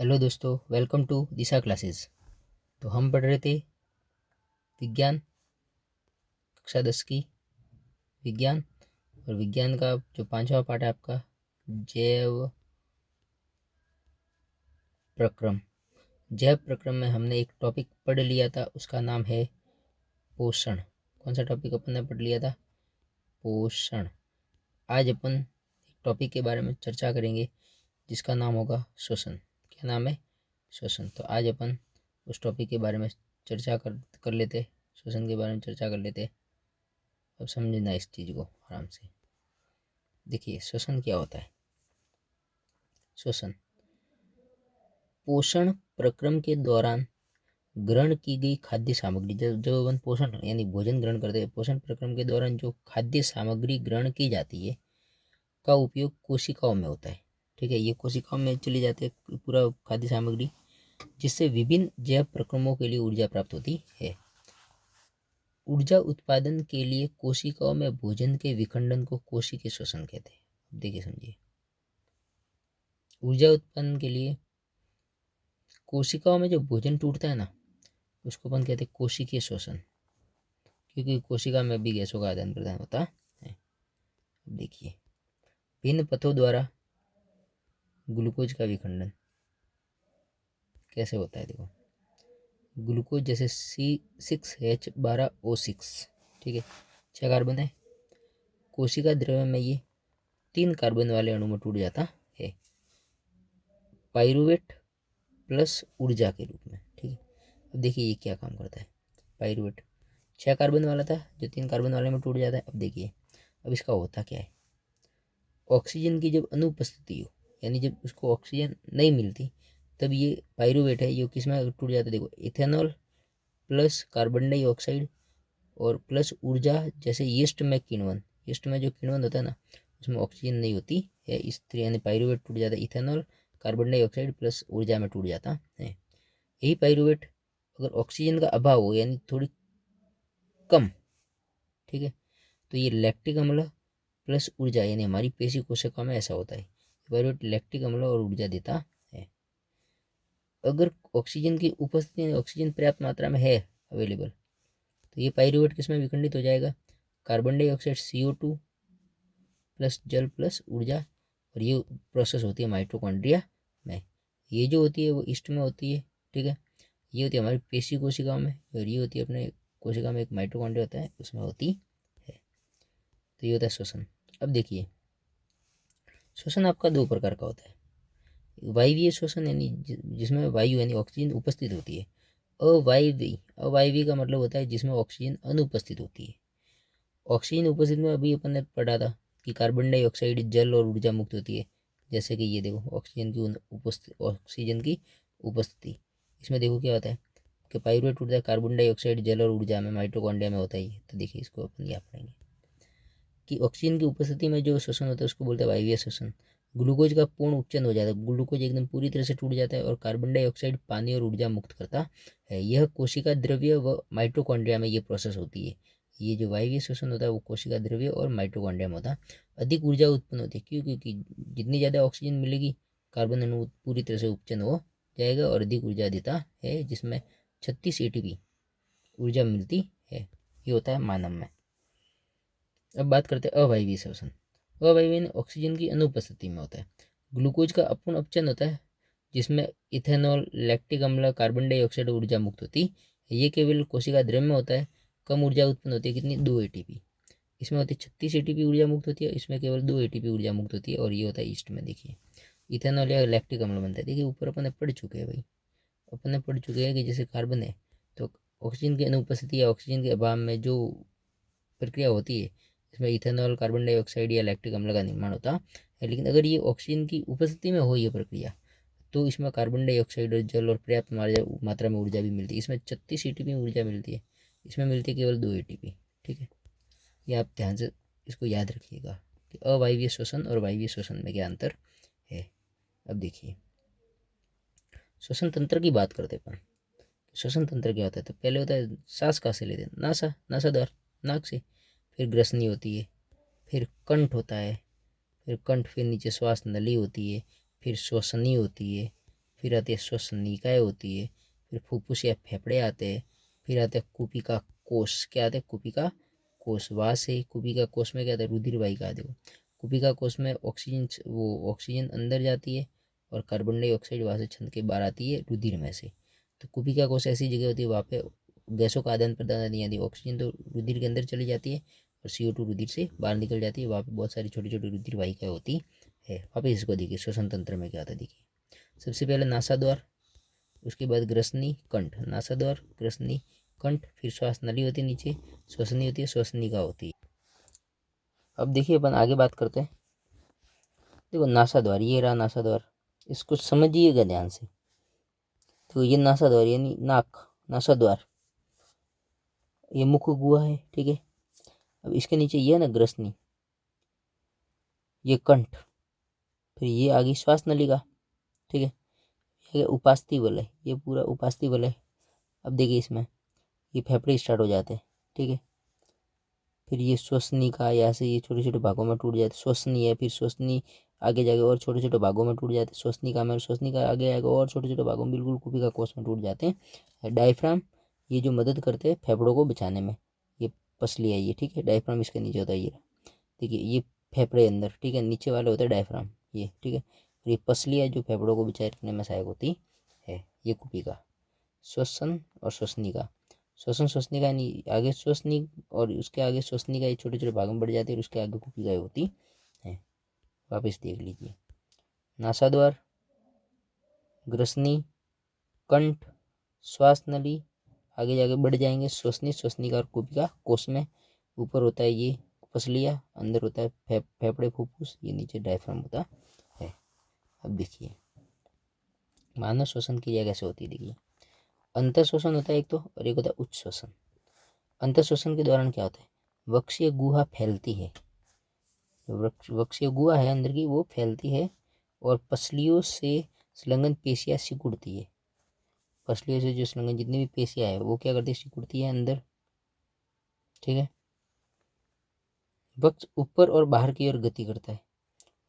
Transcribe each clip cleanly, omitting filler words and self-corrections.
Hello दोस्तों, welcome to Disha classes. तो हम पढ़ रहे थे विज्ञान, कक्षा 10 की विज्ञान। और विज्ञान का जो 5वां पाठ है आपका जैव प्रक्रम। जैव प्रक्रम में हमने एक टॉपिक पढ़ लिया था, उसका नाम है पोषण। कौन सा टॉपिक अपन ने पढ़ लिया था? पोषण। आज अपन एक टॉपिक के बारे में चर्चा करेंगे जिसका नाम होगा श्वसन। क्या नाम है? श्वसन। तो आज अपन उस टॉपिक के बारे में चर्चा कर लेते, श्वसन के बारे में चर्चा कर लेते। अब समझना इस चीज़ को आराम से। देखिए, श्वसन क्या होता है। श्वसन पोषण प्रक्रम के दौरान ग्रहण की गई खाद्य सामग्री, जब जब अपन पोषण यानी भोजन ग्रहण करते हैं, पोषण प्रक्रम के दौरान जो खाद्य सामग्री ग्रहण की जाती है का उपयोग कोशिकाओं में होता है। ठीक है, ये कोशिकाओं में चली जाती है पूरा खाद्य सामग्री, जिससे विभिन्न जैव प्रक्रमों के लिए ऊर्जा प्राप्त होती है। ऊर्जा उत्पादन के लिए कोशिकाओं में भोजन के विखंडन को कोशिकीय श्वसन कहते हैं। देखिए समझिए, ऊर्जा उत्पादन के लिए कोशिकाओं में जो भोजन टूटता है ना, उसको अपन कहते हैं कोशिकीय श्वसन, क्योंकि कोशिका में भी गैसों का आदान प्रदान होता है। अब देखिए, भिन्न पथों द्वारा ग्लूकोज का विखंडन कैसे होता है। देखो, ग्लूकोज जैसे C6H12O6, ठीक है, 6 कार्बन है। कोशिका द्रव्य में ये 3 कार्बन वाले अणु में टूट जाता है पाइरूवेट प्लस ऊर्जा के रूप में। ठीक है, अब देखिए ये क्या काम करता है। पाइरूवेट 6 कार्बन वाला था जो 3 कार्बन वाले में टूट जाता है। अब देखिए, अब इसका होता क्या है। ऑक्सीजन की जब अनुपस्थिति हो, यानी जब उसको ऑक्सीजन नहीं मिलती, तब ये पाइरूवेट है, ये किस में टूट जाता है। देखो, इथेनॉल प्लस कार्बन डाइऑक्साइड और प्लस ऊर्जा, जैसे यीस्ट में किण्वन, यीस्ट में जो किण्वन होता है ना, उसमें ऑक्सीजन नहीं होती है, इस तरह यानी पाइरूवेट टूट जाता है। इथेनॉल कार्बन डाइऑक्साइड प्लस ऊर्जा में टूट जाता है। यही पाइरूवेट अगर ऑक्सीजन का अभाव हो, यानी थोड़ी कम, ठीक है, तो ये लैक्टिक अम्ल प्लस ऊर्जा, यानी हमारी पेशी कोशिका में ऐसा होता है। पाइरूवेट लैक्टिक अम्ल और ऊर्जा देता है। अगर ऑक्सीजन की उपस्थिति यानी ऑक्सीजन पर्याप्त मात्रा में है अवेलेबल, तो ये पाइरूवेट किसमें विखंडित हो जाएगा। कार्बन डाइऑक्साइड CO2 प्लस जल प्लस ऊर्जा, और ये प्रोसेस होती है माइटोकॉन्ड्रिया में। ये जो होती है वो ईस्ट में होती है। ठीक है, ये होती है हमारी पेशी कोशिकाओं में, और ये होती है अपने कोशिका में एक माइटोकॉन्ड्रिया होता है, उसमें होती है। तो ये होता है श्वसन। अब देखिए, श्वसन आपका 2 प्रकार का होता है। वायवीय श्वसन यानी जिसमें वायु यानी ऑक्सीजन उपस्थित होती है। अवायवी, अवायवी का मतलब होता है जिसमें ऑक्सीजन अनुपस्थित होती है। ऑक्सीजन उपस्थित में अभी अपन ने पढ़ा था कि कार्बन डाइऑक्साइड जल और ऊर्जा मुक्त होती है। जैसे कि ये देखो, ऑक्सीजन की उपस्थिति, इसमें देखो क्या होता है कि पाइरूवेट टूटता है, कार्बन डाइऑक्साइड जल और ऊर्जा में माइटोकॉन्ड्रिया में होता है। तो देखिए, इसको अपन याद पढ़ेंगे कि ऑक्सीजन की उपस्थिति में जो श्वसन होता है उसको बोलते हैं वायवीय श्वसन। ग्लूकोज का पूर्ण उपचयन हो जाता है, ग्लूकोज एकदम पूरी तरह से टूट जाता है, और कार्बन डाइऑक्साइड पानी और ऊर्जा मुक्त करता है। यह कोशिका द्रव्य व माइटोकॉन्ड्रिया में ये प्रोसेस होती है। ये जो वायवीय श्वसन होता है वो कोशिका द्रव्य और माइटोकॉन्ड्रिया में होता है। अधिक ऊर्जा उत्पन्न होती है, क्यों? क्योंकि जितनी ज़्यादा ऑक्सीजन मिलेगी, कार्बन अणु पूरी तरह से उपचयन हो जाएगा और अधिक ऊर्जा देता है, जिसमें 36 ATP ऊर्जा मिलती है। ये होता है मानव में। अब बात करते हैं अवायवीय श्वसन। अवायवीय ऑक्सीजन की अनुपस्थिति में होता है। ग्लूकोज का अपूर्ण अपचयन होता है, जिसमें इथेनॉल, लैक्टिक अम्ल, कार्बन डाइऑक्साइड ऊर्जा मुक्त होती है। ये केवल कोशिका द्रव्य में होता है। कम ऊर्जा उत्पन्न होती है, कितनी? 2 ATP। इसमें होती है 36 ATP ऊर्जा मुक्त होती है, इसमें केवल 2 ATP ऊर्जा मुक्त होती है, और ये होता है ईस्ट में। देखिए, इथेनॉल या लैक्टिक अम्ल बनता है। देखिए, ऊपर अपन ने पढ़ चुके हैं भाई, अपन ने पढ़ चुके हैं कि जैसे कार्बन है तो ऑक्सीजन की अनुपस्थिति या ऑक्सीजन के अभाव में जो प्रक्रिया होती है, इसमें इथेनॉल, कार्बन डाइऑक्साइड या लैक्टिक अम्ल का निर्माण होता है। लेकिन अगर ये ऑक्सीजन की उपस्थिति में हो ये प्रक्रिया, तो इसमें कार्बन डाइऑक्साइड और जल और पर्याप्त मात्रा में ऊर्जा भी मिलती है। इसमें 36 ATP ऊर्जा मिलती है, इसमें मिलती है केवल 2 ATP। ठीक है, ये आप ध्यान से इसको याद रखिएगा कि अवायवीय श्वसन और वायवीय श्वसन में क्या अंतर है। अब देखिए, श्वसन तंत्र की बात करते हैं अपन। श्वसन तंत्र क्या होता है? तो पहले होता है सांस कहाँ से लेते हैं? नासा, नासाद्वार, नाक से। फिर ग्रसनी होती है, फिर कंठ होता है, फिर कंठ, फिर नीचे श्वास नली होती है, फिर श्वसनी होती है, फिर आती है श्वसनिकाएँ होती है, फिर फुफ्फुस या फेफड़े आते हैं, फिर आते हैं कुपिका कोष। क्या आते हैं? कुपिका कोष। वहाँ से कुपिका कोष में क्या आता है? रुधिर वाहिका। देखो कुपिका कोष में ऑक्सीजन अंदर जाती है और कार्बन डाइऑक्साइड वहाँ से छंद के बाहर आती है रुधिर में से। तो कुपिका कोष ऐसी जगह होती है वहाँ पे गैसों का आदान प्रदान नहीं आती, ऑक्सीजन तो रुधिर के अंदर चली जाती है और CO2 रुधिर से बाहर निकल जाती है। वहाँ पे बहुत सारी छोटी छोटी रुधिर वाहिकाएँ होती है। वापस इसको देखिए श्वसन तंत्र में क्या होता है। देखिए सबसे पहले नासाद्वार, उसके बाद ग्रसनी कंठ, नासाद्वार ग्रसनी कंठ, फिर श्वास नली होती है नीचे, श्वसनी होती है, श्वसनिका होती है। अब देखिए अपन आगे बात करते हैं। देखो नासाद्वार, ये रहा नासाद्वार, इसको समझिएगा ध्यान से। तो ये नासाद्वार यानी नाक, नासाद्वार, ये मुख गुहा है, ठीक है। अब इसके नीचे ये है ना ग्रसनी, ये कंठ, फिर ये आगे श्वास नलिका, ठीक है। ये उपास्थि वलय, ये पूरा उपास्थि वलय। अब देखिए इसमें ये फेफड़े स्टार्ट हो जाते हैं, ठीक है। फिर ये श्वसनिका, यहाँ से ये छोटे छोटे भागों में टूट जाते, श्वसनी है, फिर श्वसनी आगे जाके और छोटे छोटे भागों में टूट जाते, श्वसनिका में, श्वसनिका आगे आएगा और छोटे छोटे भागों में बिल्कुल कुपिका कोष में टूट जाते हैं। डायफ्राम, ये जो मदद करते हैं फेफड़ों को बचाने में, ये पसली है ये, ठीक है। डायफ्राम इसके नीचे होता है, ये देखिए ये फेफड़े अंदर, ठीक है, नीचे वाले होता है डायफ्राम, ये, ठीक है। और ये पसली है जो फेफड़ों को बचाए रखने में सहायक होती है। ये कुपिका, श्वसन और श्वसनिका, श्वसन श्वसनिका यानी आगे श्वसनी और उसके आगे श्वसनिका, ये छोटे छोटे भागों में बढ़ जाती है और उसके आगे कुपिका होती है। वापस देख लीजिए, नासाद्वार, ग्रसनी, कंठ, श्वास नली, आगे जाके बढ़ जाएंगे श्वसनी, श्वसनिका और कुपिका कोष में। ऊपर होता है ये पसलिया, अंदर होता है फेफड़े फुफ्फुस, ये नीचे डायफ्राम होता है। अब देखिए मानव श्वसन क्रिया कैसे होती है। देखिए अंतर श्वसन होता है एक तो, और एक होता है उच्च श्वसन। अंतर श्वसन के दौरान क्या होता है? वक्षीय गुहा फैलती है, वक्षीय गुहा है अंदर की वो फैलती है और पसलियों से संलग्न पेशियां सिकुड़ती है। पसलियों से जो संलग्न जितनी भी पेशियां है वो क्या करती है? सिकुड़ती है अंदर, ठीक है। वक्ष ऊपर और बाहर की ओर गति करता है।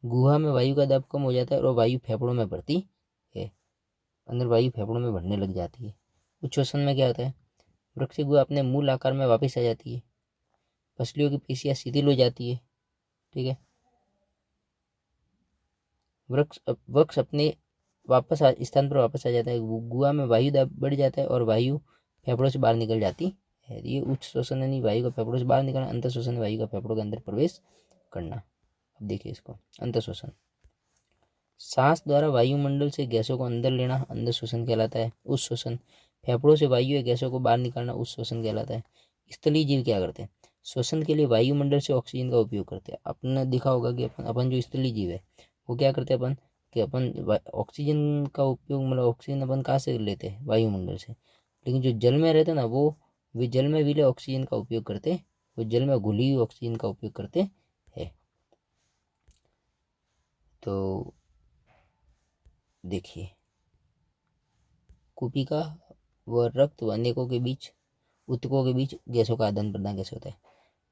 गुहा में वायु का दाब कम हो जाता है और वायु फेफड़ों में बढ़ती है, अंदर वायु फेफड़ों में बढ़ने लग जाती है। उच्च श्वसन में क्या होता है? वृक्ष गुहा अपने मूल आकार में वापस आ जाती है, पसलियों की पेशियां शिथिल हो जाती है, ठीक है। वृक्ष अपने स्थान पर वापस आ जाता है। गुहा में वायु दाब बढ़ जाता है और वायु फेफड़ों से बाहर निकल जाती है। ये उच्च श्वसन यानी वायु का फेफड़ों से बाहर निकलना, अंतर श्वसन वायु का फेफड़ों के अंदर प्रवेश करना। अब देखिए इसको, अंतर श्वसन, सांस द्वारा वायुमंडल से गैसों को अंदर लेना अंदर श्वसन कहलाता है। उच्च श्वसन, फेफड़ों से वायु या गैसों को बाहर निकालना उच्च श्वसन कहलाता है। स्थलीय जीव क्या करते हैं? श्वसन के लिए वायुमंडल से ऑक्सीजन का उपयोग करते हैं। आपने देखा होगा कि अपन जो स्थलीय जीव है वो क्या करते हैं अपन, कि अपन ऑक्सीजन का उपयोग, मतलब ऑक्सीजन अपन कहाँ से लेते हैं? वायुमंडल से। लेकिन जो जल में रहते हैं ना वो जल में विलय ऑक्सीजन का उपयोग करते हैं, वो जल में घुली हुई ऑक्सीजन का उपयोग करते हैं। तो देखिए कुपिका व रक्त व अनेकों के बीच, ऊतकों के बीच गैसों का आदान प्रदान कैसे होता है?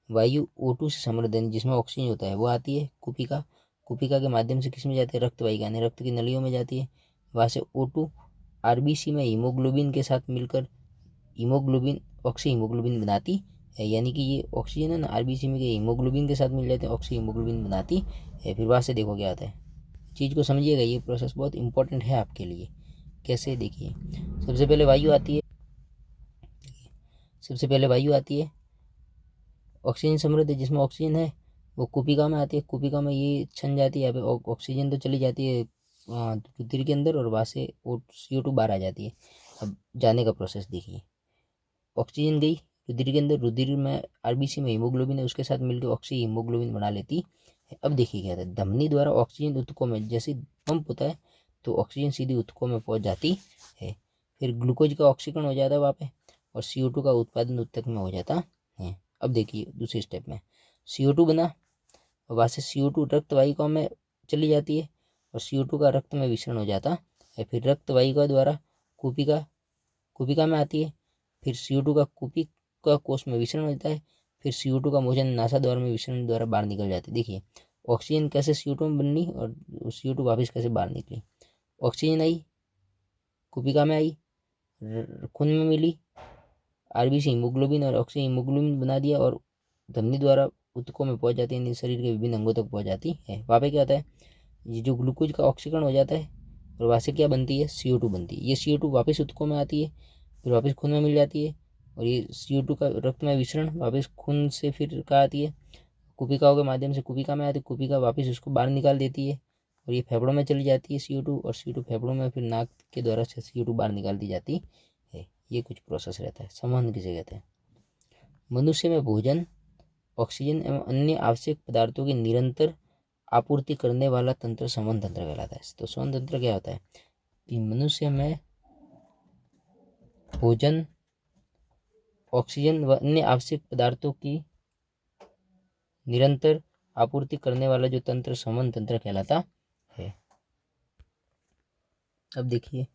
वायु O2 से समृद्ध जिसमें ऑक्सीजन होता है वो आती है कुपिका, कुपिका के माध्यम से किस में जाती है? रक्त वाहिका यानी रक्त की नलियों में जाती है। वहाँ से O2 RBC में हीमोग्लोबिन के साथ मिलकर हीमोग्लोबिन ऑक्सी हीमोग्लोबिन बनाती है, यानी कि ये ऑक्सीजन है ना RBC में हीमोग्लोबिन के साथ मिल जाते हैं, ऑक्सी हीमोग्लोबिन बनाती है। फिर वहाँ से देखो क्या आता है, चीज़ को समझिएगा, ये प्रोसेस बहुत इंपॉर्टेंट है आपके लिए। कैसे? देखिए सबसे पहले वायु आती है, सबसे पहले वायु आती है ऑक्सीजन समृद्ध जिसमें ऑक्सीजन है, वो कुपिका में आती है। कुपिका में ये छन जाती है, यहाँ पे ऑक्सीजन तो चली जाती है रुधिर के अंदर और वहाँ से CO2 बाहर आ जाती है। अब जाने का प्रोसेस देखिए, ऑक्सीजन गई रुधिर के अंदर, रुधिर में RBC में हीमोग्लोबिन है, उसके साथ मिलकर ऑक्सी हीमोग्लोबिन बना लेती है। अब देखिए क्या होता है, धमनी द्वारा ऑक्सीजन ऊतकों में, जैसे पंप होता है तो ऑक्सीजन सीधी ऊतकों में पहुंच जाती है। फिर ग्लूकोज का ऑक्सीकरण हो जाता है वहाँ पे और CO2 का उत्पादन ऊतक में हो जाता है। अब देखिए दूसरे स्टेप में CO2 बना, वहाँ से CO2 रक्त वाहिकाओं में चली जाती है और CO2 का रक्त में विसरण हो जाता है। फिर रक्त वाहिका द्वारा कुपिका में आती है, फिर CO2 का कुपिका कोष में विसरण होता है, फिर CO2 का मोचन नासाद्वार में विसरण द्वारा बाहर निकल जाती है। देखिए ऑक्सीजन कैसे CO2 में बननी और CO2 वापस कैसे बाहर निकली। ऑक्सीजन आई कुपिका में आई, खून में मिली, आरबीसी हीमोग्लोबिन और ऑक्सी हीमोग्लोबिन बना दिया और धमनी द्वारा ऊतकों में पहुंच जाती है, शरीर के विभिन्न अंगों तक पहुंच जाती है। वहाँ पे क्या होता है, ये जो ग्लूकोज का ऑक्सीकरण हो जाता है और वहाँ से क्या बनती है, CO2 बनती है। ये CO2 वापस ऊतकों में आती है, फिर वापस खून में मिल जाती है और ये CO2 का रक्त में विसरण वापस खून से फिर कहाँ आती है, कुपिकाओं के माध्यम से कुपिका में आती है, कुपिका वापस उसको बाहर निकाल देती है और ये फेफड़ों में चली जाती है CO2, और CO2 फेफड़ों में फिर नाक के द्वारा से CO2 बाहर निकाल दी जाती है। ये कुछ प्रोसेस रहता है। संवहन किसे कहते हैं? मनुष्य में भोजन, ऑक्सीजन एवं अन्य आवश्यक पदार्थों की निरंतर आपूर्ति करने वाला तंत्र संवहन तंत्र कहलाता है। तो संवहन तंत्र क्या होता है कि मनुष्य में भोजन, ऑक्सीजन व अन्य आवश्यक पदार्थों की निरंतर आपूर्ति करने वाला जो तंत्र संवहन तंत्र कहलाता है। अब देखिए,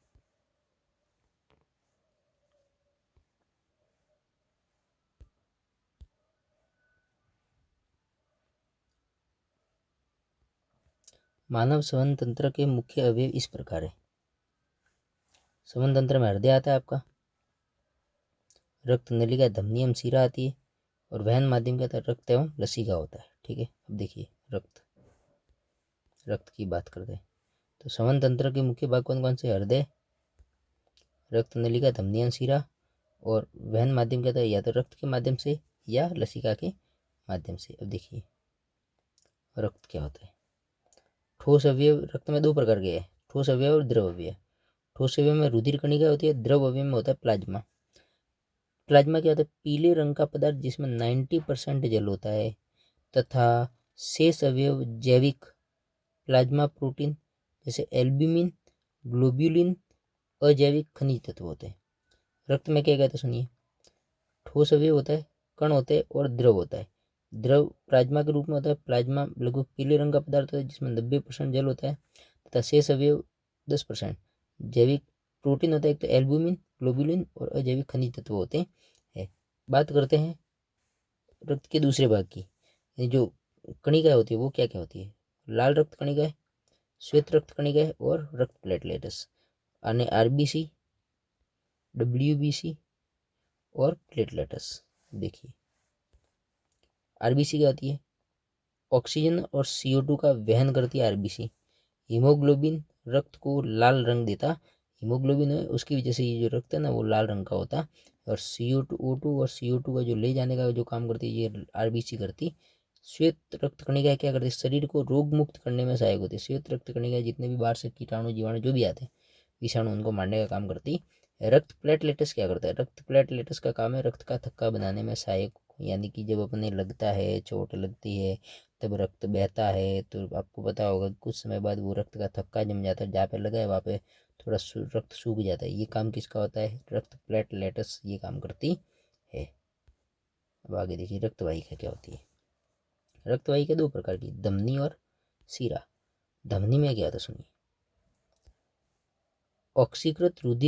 मानव संवहन तंत्र के मुख्य अवयव इस प्रकार है। संवहन तंत्र में हृदय आता है आपका, रक्त नलिका, धमनी एवं शिरा आती है और वहन माध्यम क्या होता है, रक्त एवं लसिका होता है। ठीक है, अब देखिए रक्त की बात करते हैं। तो संवहन तंत्र के मुख्य भाग कौन कौन से? हृदय, रक्त नलिका, धमनी एवं शिरा, और वहन माध्यम क्या होता है, या तो रक्त के माध्यम से या लसिका के माध्यम से। अब देखिए रक्त क्या होता है। ठोस अवयव रक्त में दो प्रकार के हैं, ठोस अवयव और द्रव अवयव। ठोस अवयव में रुधिर कणिका होती है, द्रव अवयव में होता है प्लाज्मा। प्लाज्मा क्या होता है? पीले रंग का पदार्थ जिसमें 90% जल होता है तथा शेष अवयव जैविक प्लाज्मा प्रोटीन जैसे एल्ब्यूमिन, ग्लोब्यूलिन, अजैविक खनिज तत्व होते हैं। रक्त में क्या कहते हैं सुनिए, ठोस अवयव होता है, कण होते हैं और द्रव होता है। द्रव प्लाज्मा के रूप में होता है। प्लाज्मा लगभग पीले रंग का पदार्थ होता है जिसमें 90% जल होता है तथा शेष अवयव 10% जैविक प्रोटीन होता है, एक तो एल्ब्यूमिन, ग्लोब्यूलिन और अजैविक खनिज तत्व होते हैं। बात करते हैं रक्त के दूसरे भाग की, ये जो कणिका होती है वो क्या क्या होती है? लाल रक्त कणिका है, श्वेत रक्त कणिका है और रक्त प्लेटलेट्स, यानी आरबीसी, WBC और प्लेटलेट्स। देखिए आरबीसी क्या होती है? ऑक्सीजन और CO2 का वहन करती है आरबीसी। हीमोग्लोबिन रक्त को लाल रंग देता, हीमोग्लोबिन है उसकी वजह से ये जो रक्त है ना वो लाल रंग का होता। और CO2 और CO2 का जो ले जाने का जो काम करती है ये आरबीसी करती। श्वेत रक्त कणिका क्या करती है? शरीर को रोग मुक्त करने में सहायक होती है। श्वेत रक्त कणिका जितने भी बाहर से कीटाणु जीवाणु जो भी आते हैं, विषाणु, उनको मारने का काम करती है। रक्त प्लेटलेट्स क्या करता है? रक्त प्लेटलेट्स का काम है रक्त का थक्का बनाने में सहायक, यानी कि जब अपने लगता है, चोट लगती है, तब रक्त बहता है तो आपको पता होगा कुछ समय बाद वो रक्त का थक्का जम जाता है, जहाँ पे लगा है वहाँ पे थोड़ा रक्त सूख जाता है। ये काम किसका होता है? रक्त प्लेटलेट्स ये काम करती है। अब आगे देखिए रक्त वाहिका क्या होती है। रक्त वाहिका दो प्रकार की, धमनी और शिरा। धमनी में क्या होता है सुनिए, ऑक्सीकृत रुधिर